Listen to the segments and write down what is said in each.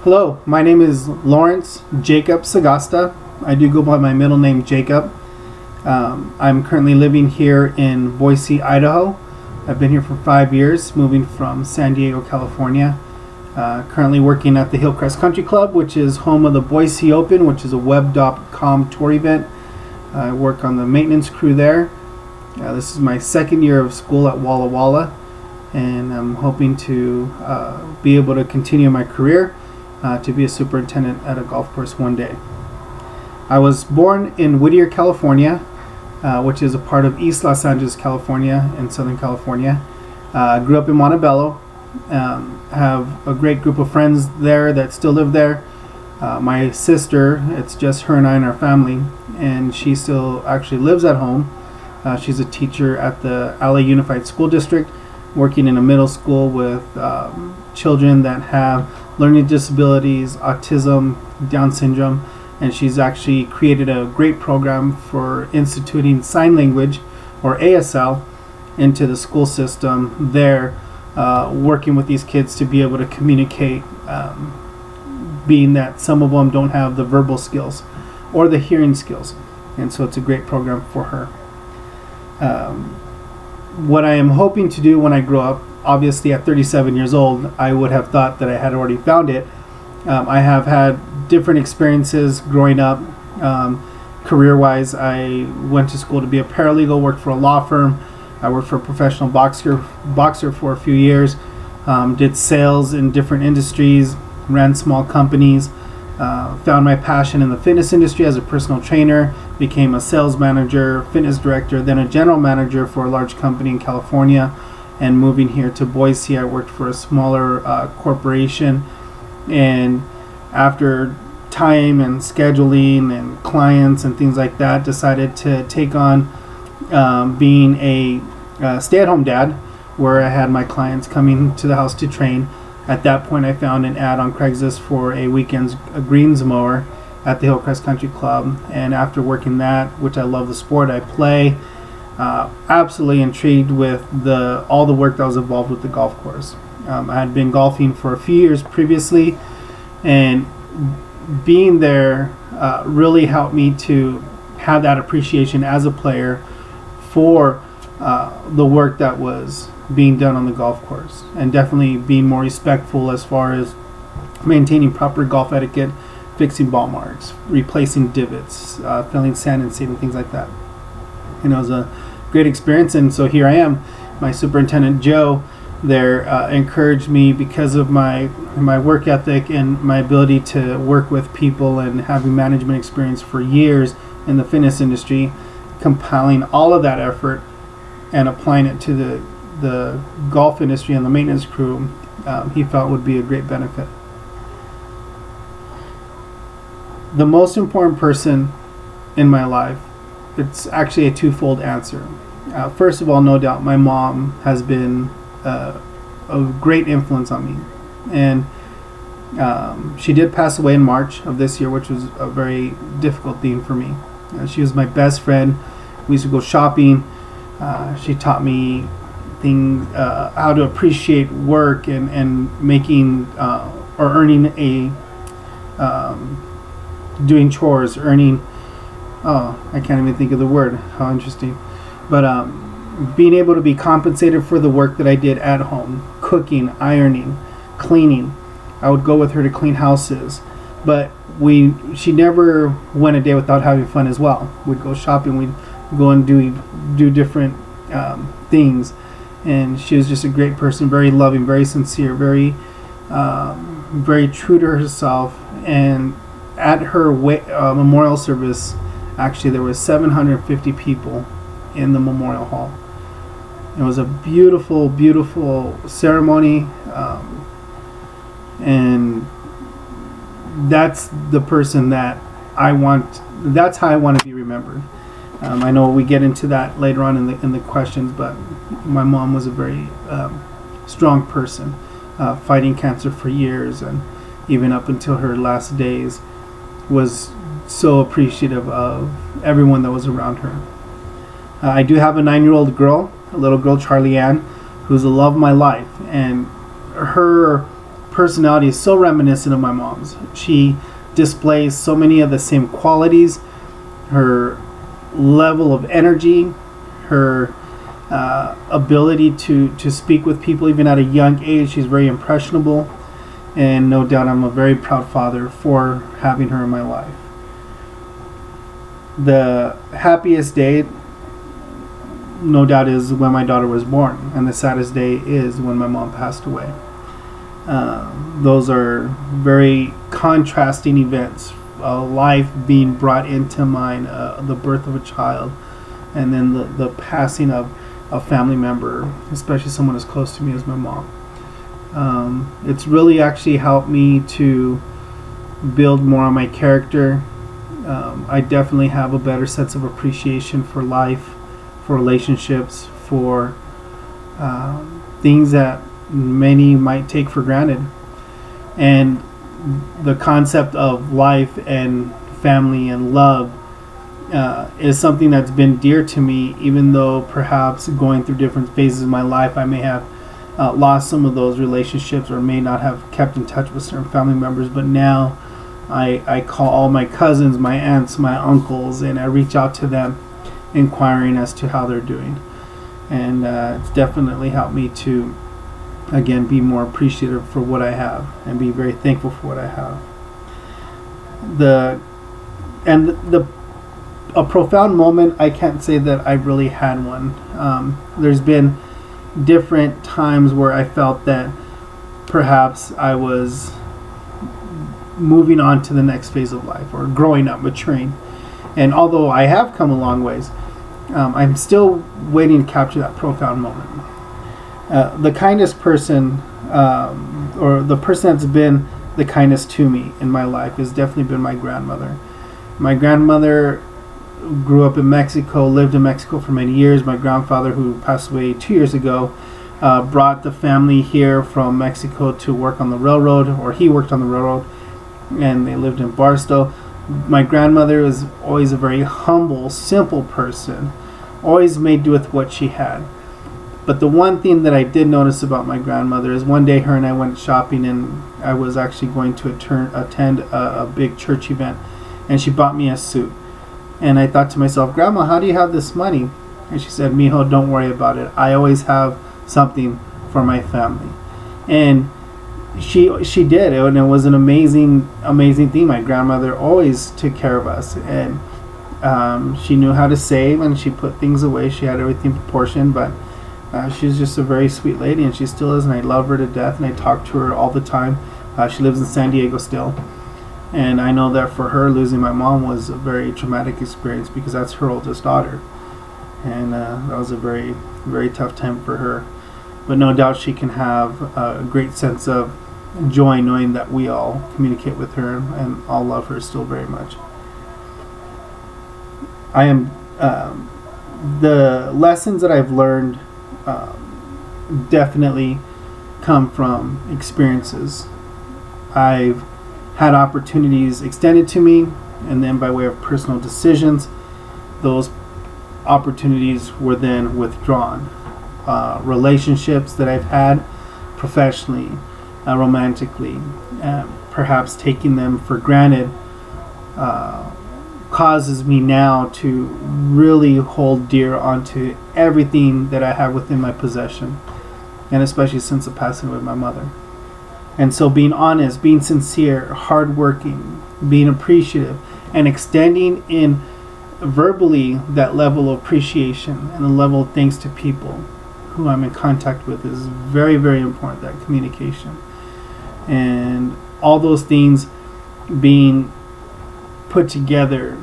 Hello, my name is Lawrence Jacob Sagasta. I do go by my middle name Jacob. I'm currently living here in Boise, Idaho. I've been here for 5 years, moving from San Diego, California. Currently working at the Hillcrest Country Club, which is home of the Boise Open, which is a web.com tour event. I work on the maintenance crew there. This is my second year of school at Walla Walla, and I'm hoping to be able to continue my career to be a superintendent at a golf course one day. I was born in Whittier, California, which is a part of East Los Angeles, California, in Southern California. Grew up in Montebello. Have a great group of friends there that still live there. My sister, it's just her and I in our family, and she still actually lives at home. She's a teacher at the LA Unified School District, working in a middle school with children that have learning disabilities, autism, Down syndrome, and she's actually created a great program for instituting sign language, or ASL, into the school system there, working with these kids to be able to communicate, being that some of them don't have the verbal skills or the hearing skills, and so it's a great program for her. What I am hoping to do when I grow up, obviously at 37 years old, I would have thought that I had already found it. I have had different experiences growing up. Career-wise, I went to school to be a paralegal, worked for a law firm. I worked for a professional boxer for a few years, did sales in different industries, ran small companies, found my passion in the fitness industry as a personal trainer, became a sales manager, fitness director, then a general manager for a large company in California. And moving here to Boise, I worked for a smaller corporation. And after time and scheduling and clients and things like that, decided to take on being a stay-at-home dad, where I had my clients coming to the house to train. At that point, I found an ad on Craigslist for a greens mower at the Hillcrest Country Club. And after working that, which I love the sport, I play, absolutely intrigued with all the work that was involved with the golf course. I had been golfing for a few years previously, and being there really helped me to have that appreciation as a player for the work that was being done on the golf course, and definitely being more respectful as far as maintaining proper golf etiquette, fixing ball marks, replacing divots, filling sand and seed and things like that. And it was a great experience, and so here I am. My superintendent Joe there encouraged me because of my work ethic and my ability to work with people and having management experience for years in the fitness industry, compiling all of that effort and applying it to the golf industry and the maintenance crew. He felt would be a great benefit. The most important person in my life, it's actually a twofold answer. First of all, no doubt, my mom has been a great influence on me. And she did pass away in March of this year, which was a very difficult thing for me. She was my best friend. We used to go shopping. She taught me things, how to appreciate work and making or earning doing chores, earning, I can't even think of the word, how interesting. But being able to be compensated for the work that I did at home, cooking, ironing, cleaning. I would go with her to clean houses, but she never went a day without having fun as well. We'd go shopping, we'd go and do different things, and she was just a great person, very loving, very sincere, very true to herself. And at her memorial service, actually there was 750 people in the memorial hall. It was a beautiful, beautiful ceremony, and that's the person that that's how I want to be remembered. I know we get into that later on in the questions, but my mom was a very strong person, fighting cancer for years, and even up until her last days was so appreciative of everyone that was around her. I do have a 9-year-old girl, a little girl, Charlie Ann, who's the love of my life, and her personality is so reminiscent of my mom's. She displays so many of the same qualities. Her level of energy, her ability to speak with people even at a young age. She's very impressionable, and no doubt I'm a very proud father for having her in my life. The happiest day, no doubt, is when my daughter was born, and the saddest day is when my mom passed away. Those are very contrasting events. Life being brought into mine, the birth of a child, and then the passing of a family member, especially someone as close to me as my mom. It's really actually helped me to build more on my character. I definitely have a better sense of appreciation for life, for relationships, for things that many might take for granted. And the concept of life and family and love is something that's been dear to me, even though perhaps going through different phases of my life I may have lost some of those relationships or may not have kept in touch with certain family members. But now I call all my cousins, my aunts, my uncles, and I reach out to them inquiring as to how they're doing. And it's definitely helped me to, again, be more appreciative for what I have and be very thankful for what I have. A profound moment, I can't say that I've really had one. There's been different times where I felt that perhaps I was moving on to the next phase of life or growing up, maturing. And although I have come a long ways, I'm still waiting to capture that profound moment. The kindest person, or the person that's been the kindest to me in my life, has definitely been my grandmother. My grandmother grew up in Mexico, lived in Mexico for many years. My grandfather, who passed away 2 years ago, brought the family here from Mexico to work on the railroad, or he worked on the railroad, and they lived in Barstow. My grandmother was always a very humble, simple person, always made do with what she had. But the one thing that I did notice about my grandmother is one day her and I went shopping, and I was actually going to attend a big church event, and she bought me a suit. And I thought to myself, Grandma, how do you have this money? And she said, Mijo, don't worry about it. I always have something for my family. And she did, and it was an amazing thing. My grandmother always took care of us, and she knew how to save, and she put things away. She had everything proportioned, but she's just a very sweet lady, and she still is, and I love her to death, and I talk to her all the time. She lives in San Diego still, and I know that for her, losing my mom was a very traumatic experience because that's her oldest daughter, and that was a very, very tough time for her. But no doubt she can have a great sense of joy knowing that we all communicate with her and all love her still very much. I am the lessons that I've learned definitely come from experiences. I've had opportunities extended to me, and then by way of personal decisions, those opportunities were then withdrawn. Relationships that I've had professionally, romantically, perhaps taking them for granted, causes me now to really hold dear onto everything that I have within my possession, and especially since the passing away of my mother. And so being honest, being sincere, hardworking, being appreciative, and extending in verbally that level of appreciation and the level of thanks to people who I'm in contact with is very, very important, that communication. And all those things being put together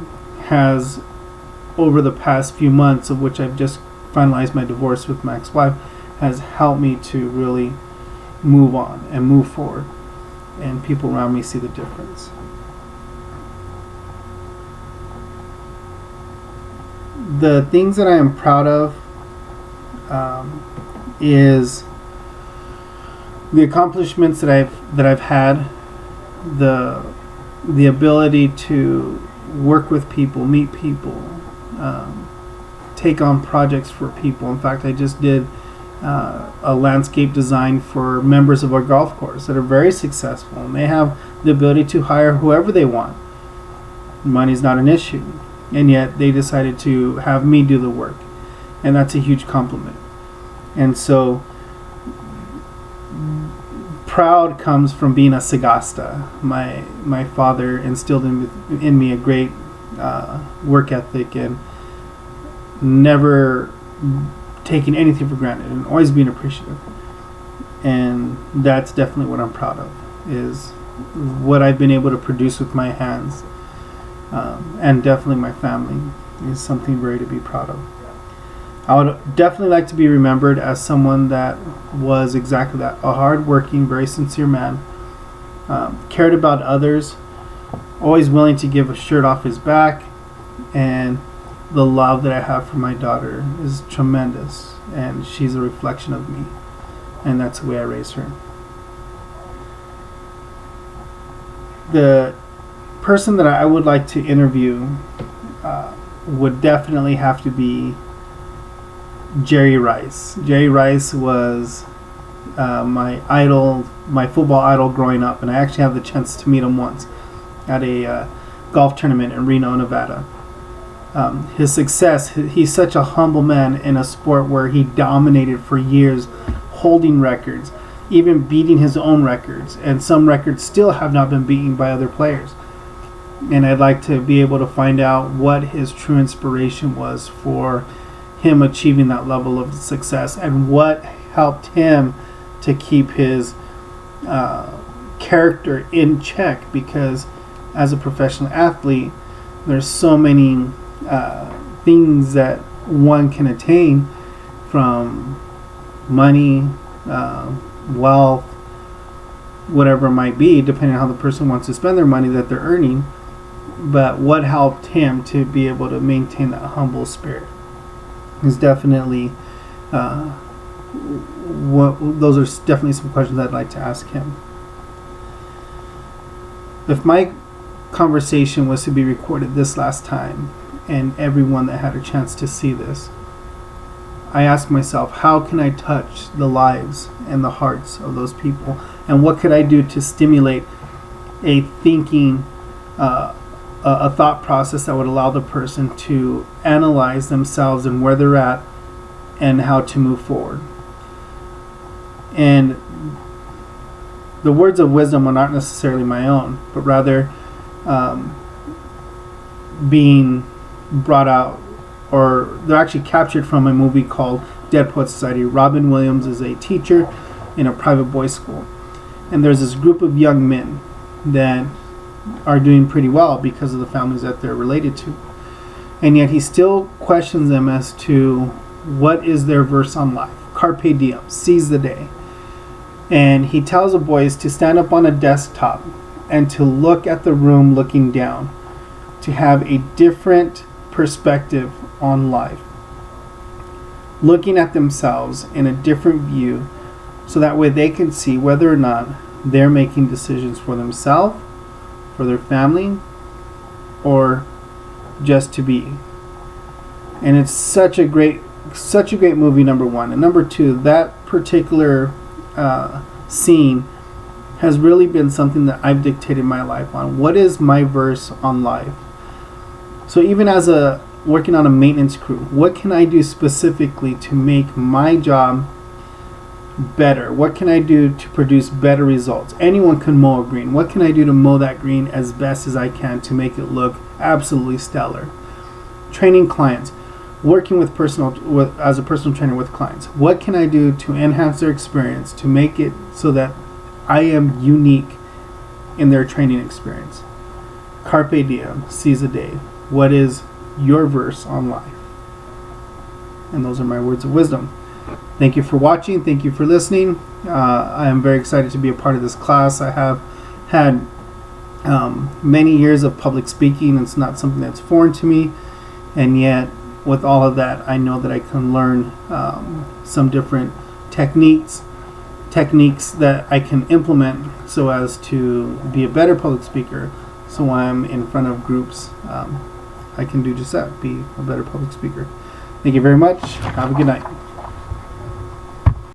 has, over the past few months, of which I've just finalized my divorce with my ex-wife, has helped me to really move on and move forward, and people around me see the difference. The things that I am proud of is the accomplishments that I've had, the ability to work with people, meet people, take on projects for people. In fact, I just did a landscape design for members of our golf course that are very successful, and they have the ability to hire whoever they want. Money's not an issue, and yet they decided to have me do the work, and that's a huge compliment. And so proud comes from being a Sagasta. My father instilled in me a great work ethic, and never taking anything for granted, and always being appreciative. And that's definitely what I'm proud of, is what I've been able to produce with my hands. And definitely my family is something very to be proud of. I would definitely like to be remembered as someone that was exactly that, a hard-working, very sincere man, cared about others, always willing to give a shirt off his back, and the love that I have for my daughter is tremendous, and she's a reflection of me, and that's the way I raised her. The person that I would like to interview would definitely have to be Jerry Rice. Jerry Rice was my idol, my football idol growing up, and I actually had the chance to meet him once at a golf tournament in Reno, Nevada. His success, he's such a humble man in a sport where he dominated for years, holding records, even beating his own records, and some records still have not been beaten by other players. And I'd like to be able to find out what his true inspiration was for him achieving that level of success, and what helped him to keep his character in check, because as a professional athlete, there's so many things that one can attain, from money, wealth, whatever it might be, depending on how the person wants to spend their money that they're earning. But what helped him to be able to maintain that humble spirit is definitely those are definitely some questions I'd like to ask him. If my conversation was to be recorded this last time, and everyone that had a chance to see this, I asked myself, how can I touch the lives and the hearts of those people, and what could I do to stimulate a thinking, a thought process that would allow the person to analyze themselves and where they're at and how to move forward. And the words of wisdom are not necessarily my own, but rather being brought out, or they're actually captured from a movie called Dead Poets Society. Robin Williams is a teacher in a private boys' school, and there's this group of young men that are doing pretty well because of the families that they're related to, and yet he still questions them as to what is their verse on life. Carpe diem, seize the day. And he tells the boys to stand up on a desktop and to look at the room looking down, to have a different perspective on life, looking at themselves in a different view, so that way they can see whether or not they're making decisions for themselves, for their family, or just to be. And it's such a great movie, number one. And number two, that particular scene has really been something that I've dictated my life on. What is my verse on life? So even as working on a maintenance crew, what can I do specifically to make my job better? What can I do to produce better results? Anyone can mow a green. What can I do to mow that green as best as I can to make it look absolutely stellar? Training clients, working as a personal trainer with clients. What can I do to enhance their experience, to make it so that I am unique in their training experience? Carpe diem, seize the day. What is your verse on life? And those are my words of wisdom. Thank you for watching. Thank you for listening. I am very excited to be a part of this class. I have had many years of public speaking. It's not something that's foreign to me, and yet with all of that, I know that I can learn some different techniques that I can implement so as to be a better public speaker. So when I'm in front of groups, I can do just that, be a better public speaker. Thank you very much. Have a good night.